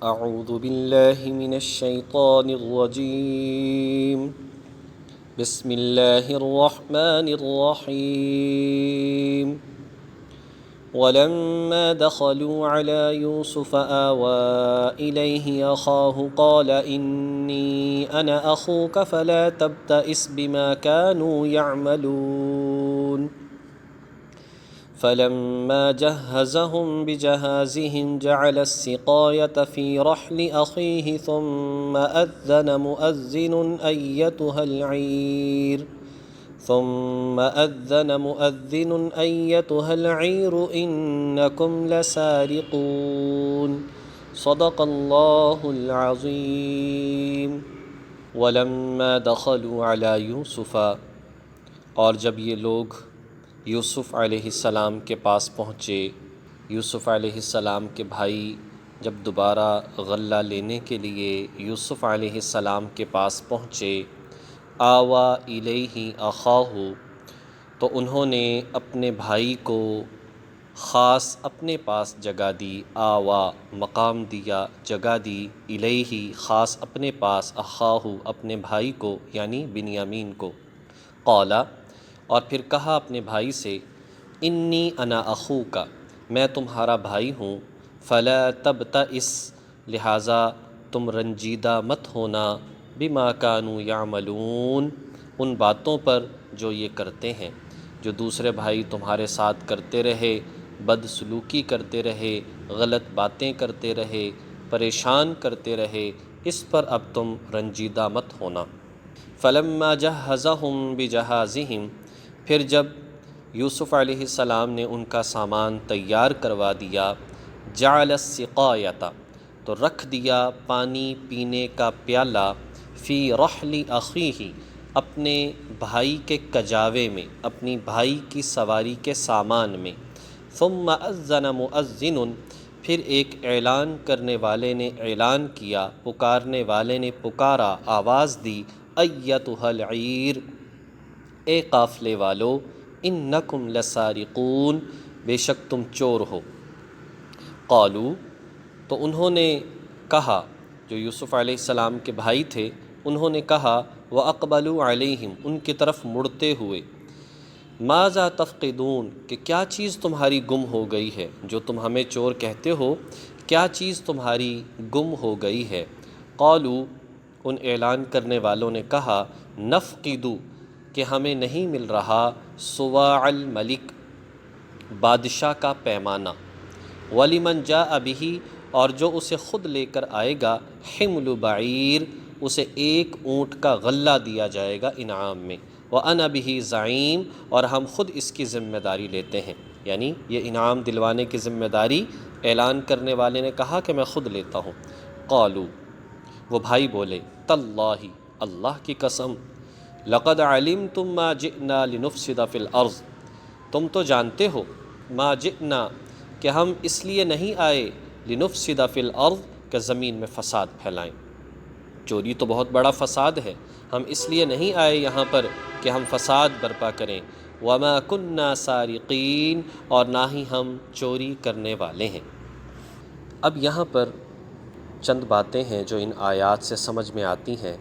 اعوذ باللہ من الشیطان الرجیم بسم اللہ الرحمن الرحیم ولما دخلوا على يوسف آوى إليه أخاه قال إني أنا أخوك فلا تبتئس بما كانوا يعملون فلما جهزهم بجهازهم جعل السقاية في رحل أخيه ثم أذن مؤذن أيتها العير إنكم لسارقون صدق اللہ العظیم۔ ولما دخلوا على یوسف، اور جب یہ لوگ یوسف علیہ السلام کے پاس پہنچے، یوسف علیہ السلام کے بھائی جب دوبارہ غلہ لینے کے لیے یوسف علیہ السلام کے پاس پہنچے، آوا الیہ اخاہ، تو انہوں نے اپنے بھائی کو خاص اپنے پاس جگہ دی، آوا مقام دیا، جگہ دی، الیہ خاص اپنے پاس، اخاہ اپنے بھائی کو یعنی بنیامین کو، قالا اور پھر کہا اپنے بھائی سے، انی انا اخوک میں تمہارا بھائی ہوں، فلا تبتئس لہٰذا تم رنجیدہ مت ہونا، بما کانوا یعملون ان باتوں پر جو یہ کرتے ہیں، جو دوسرے بھائی تمہارے ساتھ کرتے رہے، بدسلوکی کرتے رہے، غلط باتیں کرتے رہے، پریشان کرتے رہے، اس پر اب تم رنجیدہ مت ہونا۔ فلما جہزہم بجہازہم، پھر جب یوسف علیہ السلام نے ان کا سامان تیار کروا دیا، جعل السقایۃ تو رکھ دیا پانی پینے کا پیالہ، فی رحل اخیہ اپنے بھائی کے کجاوے میں، اپنی بھائی کی سواری کے سامان میں، ثم اذن مؤذن پھر ایک اعلان کرنے والے نے اعلان کیا، پکارنے والے نے پکارا، آواز دی، ایتھا العیر اے قافلے والو، انکم لسارقون بے شک تم چور ہو۔ قالو تو انہوں نے کہا، جو یوسف علیہ السلام کے بھائی تھے انہوں نے کہا، وَأَقْبَلُوا عَلَيْهِمْ ان کی طرف مڑتے ہوئے، ماذا تفقدون کہ کیا چیز تمہاری گم ہو گئی ہے، جو تم ہمیں چور کہتے ہو کیا چیز تمہاری گم ہو گئی ہے۔ قالوا ان اعلان کرنے والوں نے کہا، نفقد کہ ہمیں نہیں مل رہا، صواع الملک بادشاہ کا پیمانہ، وَلِمَنْ جَاءَ بِهِ اور جو اسے خود لے کر آئے گا، حمل بعیر اسے ایک اونٹ کا غلہ دیا جائے گا انعام میں، وَأَنَا بِهِ زعیم اور ہم خود اس کی ذمہ داری لیتے ہیں، یعنی یہ انعام دلوانے کی ذمہ داری اعلان کرنے والے نے کہا کہ میں خود لیتا ہوں۔ قالوا وہ بھائی بولے، تاللہ اللہ کی قسم، لقد علمتم ما جئنا لنفسد فی الارض تم تو جانتے ہو، ما جئنا کہ ہم اس لیے نہیں آئے، لنفسد فی الارض کہ زمین میں فساد پھیلائیں، چوری تو بہت بڑا فساد ہے، ہم اس لیے نہیں آئے یہاں پر کہ ہم فساد برپا کریں، وما کننا سارقین اور نہ ہی ہم چوری کرنے والے ہیں۔ اب یہاں پر چند باتیں ہیں جو ان آیات سے سمجھ میں آتی ہیں۔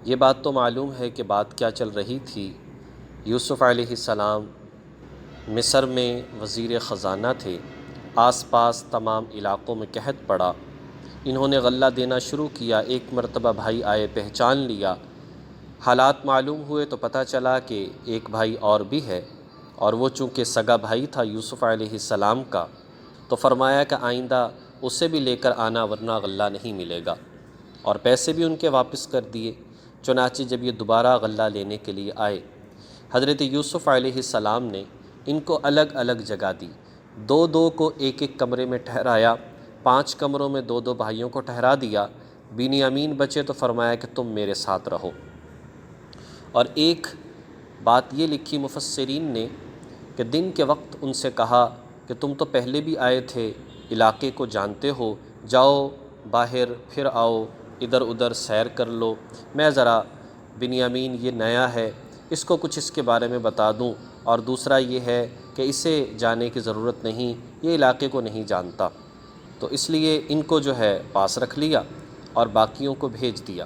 یہ بات تو معلوم ہے کہ بات کیا چل رہی تھی، یوسف علیہ السلام مصر میں وزیر خزانہ تھے، آس پاس تمام علاقوں میں قحط پڑا، انہوں نے غلہ دینا شروع کیا، ایک مرتبہ بھائی آئے پہچان لیا، حالات معلوم ہوئے تو پتہ چلا کہ ایک بھائی اور بھی ہے، اور وہ چونکہ سگا بھائی تھا یوسف علیہ السلام کا، تو فرمایا کہ آئندہ اسے بھی لے کر آنا ورنہ غلہ نہیں ملے گا، اور پیسے بھی ان کے واپس کر دیے۔ چنانچہ جب یہ دوبارہ غلہ لینے کے لیے آئے، حضرت یوسف علیہ السلام نے ان کو الگ الگ جگہ دی، دو دو کو ایک ایک کمرے میں ٹھہرایا، 5 کمروں میں 2 بھائیوں کو ٹھہرا دیا، بنیامین بچے تو فرمایا کہ تم میرے ساتھ رہو۔ اور ایک بات یہ لکھی مفسرین نے کہ دن کے وقت ان سے کہا کہ تم تو پہلے بھی آئے تھے، علاقے کو جانتے ہو، جاؤ باہر پھر آؤ، ادھر ادھر سیر کر لو، میں ذرا بنیامین یہ نیا ہے، اس کو کچھ اس کے بارے میں بتا دوں، اور دوسرا یہ ہے کہ اسے جانے کی ضرورت نہیں، یہ علاقے کو نہیں جانتا۔ تو اس لیے ان کو جو ہے پاس رکھ لیا اور باقیوں کو بھیج دیا،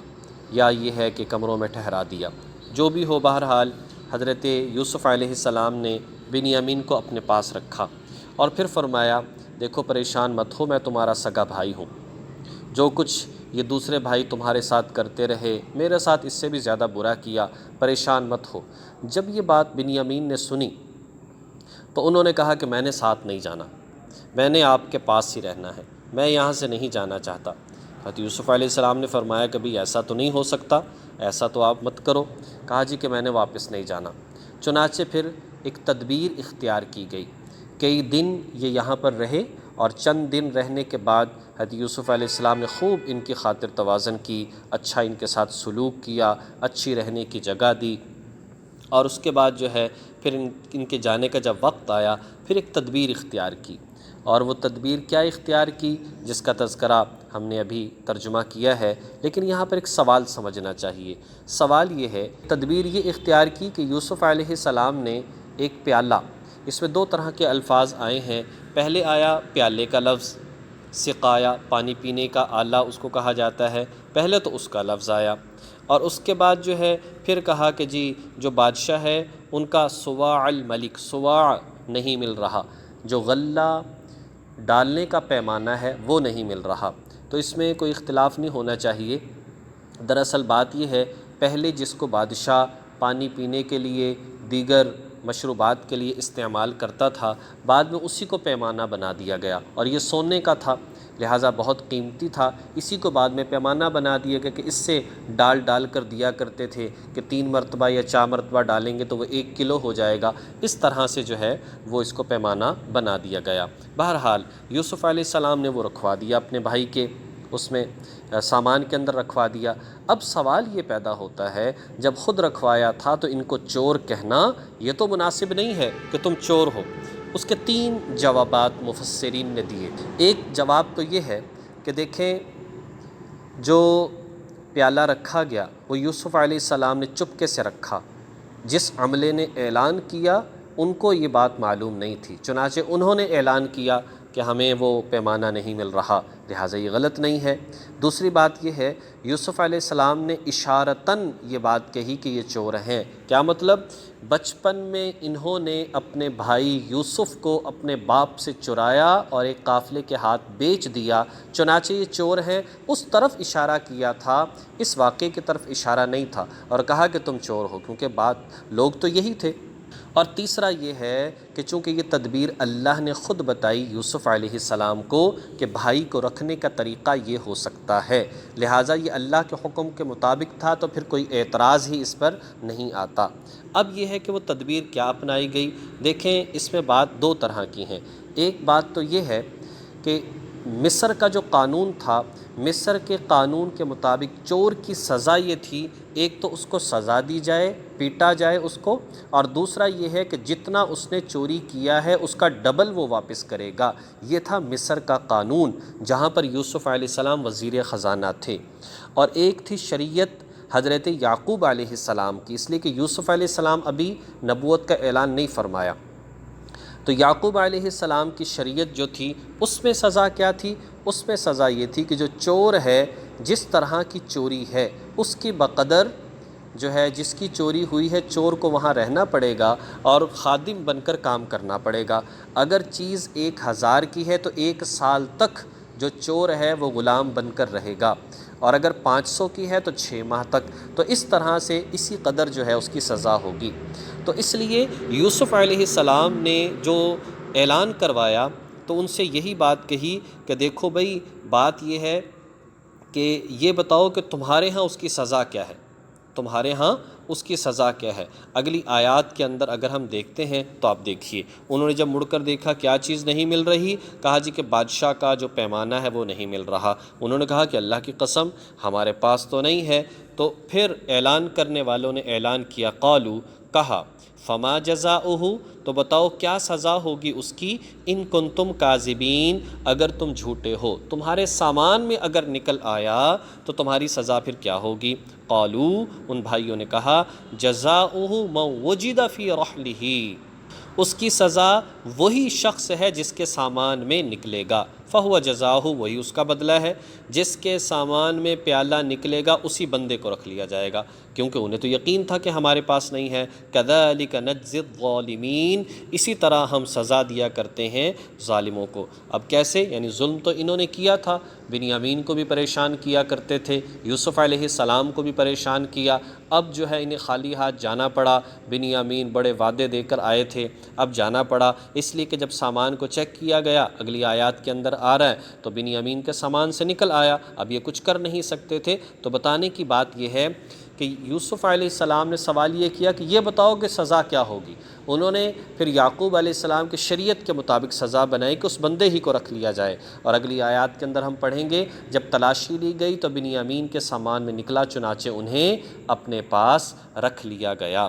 یا یہ ہے کہ کمروں میں ٹھہرا دیا۔ جو بھی ہو، بہرحال حضرت یوسف علیہ السلام نے بنیامین کو اپنے پاس رکھا اور پھر فرمایا دیکھو پریشان مت ہو، میں تمہارا سگا بھائی ہوں، جو کچھ یہ دوسرے بھائی تمہارے ساتھ کرتے رہے میرے ساتھ اس سے بھی زیادہ برا کیا، پریشان مت ہو۔ جب یہ بات بنیامین نے سنی تو انہوں نے کہا کہ میں نے ساتھ نہیں جانا، میں نے آپ کے پاس ہی رہنا ہے، میں یہاں سے نہیں جانا چاہتا۔ حضرت یوسف علیہ السلام نے فرمایا کہ بھئی ایسا تو نہیں ہو سکتا، ایسا تو آپ مت کرو۔ کہا جی کہ میں نے واپس نہیں جانا۔ چنانچہ پھر ایک تدبیر اختیار کی گئی، کئی دن یہ یہاں پر رہے، اور چند دن رہنے کے بعد حضرت یوسف علیہ السلام نے خوب ان کی خاطر توازن کی، اچھا ان کے ساتھ سلوک کیا، اچھی رہنے کی جگہ دی، اور اس کے بعد جو ہے پھر ان کے جانے کا جب وقت آیا پھر ایک تدبیر اختیار کی۔ اور وہ تدبیر کیا اختیار کی جس کا تذکرہ ہم نے ابھی ترجمہ کیا ہے، لیکن یہاں پر ایک سوال سمجھنا چاہیے۔ سوال یہ ہے، تدبیر یہ اختیار کی کہ یوسف علیہ السلام نے ایک پیالہ، اس میں دو طرح کے الفاظ آئے ہیں، پہلے آیا پیالے کا لفظ، سقایا پانی پینے کا آلہ اس کو کہا جاتا ہے، پہلے تو اس کا لفظ آیا، اور اس کے بعد جو ہے پھر کہا کہ جی جو بادشاہ ہے ان کا صواع الملک، صواع نہیں مل رہا، جو غلہ ڈالنے کا پیمانہ ہے وہ نہیں مل رہا۔ تو اس میں کوئی اختلاف نہیں ہونا چاہیے۔ دراصل بات یہ ہے، پہلے جس کو بادشاہ پانی پینے کے لیے دیگر مشروبات کے لیے استعمال کرتا تھا، بعد میں اسی کو پیمانہ بنا دیا گیا، اور یہ سونے کا تھا لہٰذا بہت قیمتی تھا، اسی کو بعد میں پیمانہ بنا دیا گیا کہ اس سے ڈال کر دیا کرتے تھے کہ 3 مرتبہ یا 4 مرتبہ ڈالیں گے تو وہ 1 کلو ہو جائے گا، اس طرح سے جو ہے وہ اس کو پیمانہ بنا دیا گیا۔ بہرحال یوسف علیہ السلام نے وہ رکھوا دیا اپنے بھائی کے اس میں سامان کے اندر رکھوا دیا۔ اب سوال یہ پیدا ہوتا ہے، جب خود رکھوایا تھا تو ان کو چور کہنا یہ تو مناسب نہیں ہے کہ تم چور ہو۔ اس کے 3 جوابات مفسرین نے دیے۔ ایک جواب تو یہ ہے کہ دیکھیں جو پیالہ رکھا گیا وہ یوسف علیہ السلام نے چپکے سے رکھا، جس عملے نے اعلان کیا ان کو یہ بات معلوم نہیں تھی، چنانچہ انہوں نے اعلان کیا کہ ہمیں وہ پیمانہ نہیں مل رہا، لہٰذا یہ غلط نہیں ہے۔ دوسری بات یہ ہے، یوسف علیہ السلام نے اشارتاً یہ بات کہی کہ یہ چور ہیں۔ کیا مطلب؟ بچپن میں انہوں نے اپنے بھائی یوسف کو اپنے باپ سے چرایا اور ایک قافلے کے ہاتھ بیچ دیا، چنانچہ یہ چور ہیں، اس طرف اشارہ کیا تھا، اس واقعے کی طرف اشارہ نہیں تھا، اور کہا کہ تم چور ہو، کیونکہ لوگ تو یہی تھے۔ اور تیسرا یہ ہے کہ چونکہ یہ تدبیر اللہ نے خود بتائی یوسف علیہ السلام کو کہ بھائی کو رکھنے کا طریقہ یہ ہو سکتا ہے، لہٰذا یہ اللہ کے حکم کے مطابق تھا تو پھر کوئی اعتراض ہی اس پر نہیں آتا۔ اب یہ ہے کہ وہ تدبیر کیا اپنائی گئی؟ دیکھیں اس میں بات 2 طرح کی ہیں۔ ایک بات تو یہ ہے کہ مصر کا جو قانون تھا، مصر کے قانون کے مطابق چور کی سزا یہ تھی، ایک تو اس کو سزا دی جائے، پیٹا جائے اس کو، اور دوسرا یہ ہے کہ جتنا اس نے چوری کیا ہے اس کا ڈبل وہ واپس کرے گا۔ یہ تھا مصر کا قانون جہاں پر یوسف علیہ السلام وزیر خزانہ تھے۔ اور ایک تھی شریعت حضرت یعقوب علیہ السلام کی، اس لیے کہ یوسف علیہ السلام ابھی نبوت کا اعلان نہیں فرمایا، تو یعقوب علیہ السلام کی شریعت جو تھی اس میں سزا کیا تھی؟ اس میں سزا یہ تھی کہ جو چور ہے، جس طرح کی چوری ہے اس کی بقدر جو ہے جس کی چوری ہوئی ہے چور کو وہاں رہنا پڑے گا اور خادم بن کر کام کرنا پڑے گا۔ اگر چیز 1000 کی ہے تو 1 سال تک جو چور ہے وہ غلام بن کر رہے گا، اور اگر 500 کی ہے تو 6 ماہ تک، تو اس طرح سے اسی قدر جو ہے اس کی سزا ہوگی۔ تو اس لیے یوسف علیہ السلام نے جو اعلان کروایا تو ان سے یہی بات کہی کہ دیکھو بھئی بات یہ ہے کہ یہ بتاؤ کہ تمہارے ہاں اس کی سزا کیا ہے، تمہارے ہاں اس کی سزا کیا ہے۔ اگلی آیات کے اندر اگر ہم دیکھتے ہیں تو آپ دیکھیے، انہوں نے جب مڑ کر دیکھا کیا چیز نہیں مل رہی، کہا جی کہ بادشاہ کا جو پیمانہ ہے وہ نہیں مل رہا۔ انہوں نے کہا کہ اللہ کی قسم ہمارے پاس تو نہیں ہے۔ تو پھر اعلان کرنے والوں نے اعلان کیا، قالو کہا، فما جزاؤہ تو بتاؤ کیا سزا ہوگی اس کی، ان کنتم کاذبین اگر تم جھوٹے ہو، تمہارے سامان میں اگر نکل آیا تو تمہاری سزا پھر کیا ہوگی۔ قالو ان بھائیوں نے کہا، جزاؤہ من وجد فی رحلہ، اس کی سزا وہی شخص ہے جس کے سامان میں نکلے گا۔ فہو جزاہ، وہی اس کا بدلہ ہے۔ جس کے سامان میں پیالہ نکلے گا اسی بندے کو رکھ لیا جائے گا، کیونکہ انہیں تو یقین تھا کہ ہمارے پاس نہیں ہے۔ کذالک نجزی الظالمین، اسی طرح ہم سزا دیا کرتے ہیں ظالموں کو۔ اب کیسے؟ یعنی ظلم تو انہوں نے کیا تھا، بنیامین کو بھی پریشان کیا کرتے تھے، یوسف علیہ السلام کو بھی پریشان کیا، اب جو ہے انہیں خالی ہاتھ جانا پڑا۔ بنیامین بڑے وعدے دے کر آئے تھے، اب جانا پڑا، اس لیے کہ جب سامان کو چیک کیا گیا، اگلی آیات کے اندر آ رہا ہے، تو بنیامین کے سامان سے نکل آیا، اب یہ کچھ کر نہیں سکتے تھے۔ تو بتانے کی بات یہ ہے کہ یوسف علیہ السلام نے سوال یہ کیا کہ یہ بتاؤ کہ سزا کیا ہوگی۔ انہوں نے پھر یعقوب علیہ السلام کی شریعت کے مطابق سزا بنائی کہ اس بندے ہی کو رکھ لیا جائے، اور اگلی آیات کے اندر ہم پڑھیں گے جب تلاشی لی گئی تو بنیامین کے سامان میں نکلا، چنانچہ انہیں اپنے پاس رکھ لیا گیا۔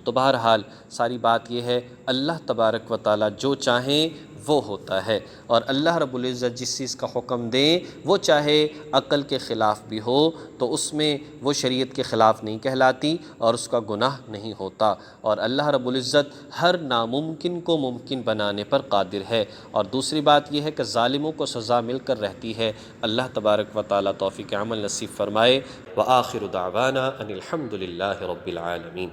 تو بہرحال ساری بات یہ ہے، اللہ تبارک و تعالیٰ جو چاہیں وہ ہوتا ہے، اور اللہ رب العزت جس چیز کا حکم دیں وہ چاہے عقل کے خلاف بھی ہو تو اس میں وہ شریعت کے خلاف نہیں کہلاتی اور اس کا گناہ نہیں ہوتا، اور اللہ رب العزت ہر ناممکن کو ممکن بنانے پر قادر ہے۔ اور دوسری بات یہ ہے کہ ظالموں کو سزا مل کر رہتی ہے۔ اللہ تبارک و تعالیٰ توفیق عمل نصیب فرمائے۔ وآخر دعوانا ان الحمد للہ رب العالمین۔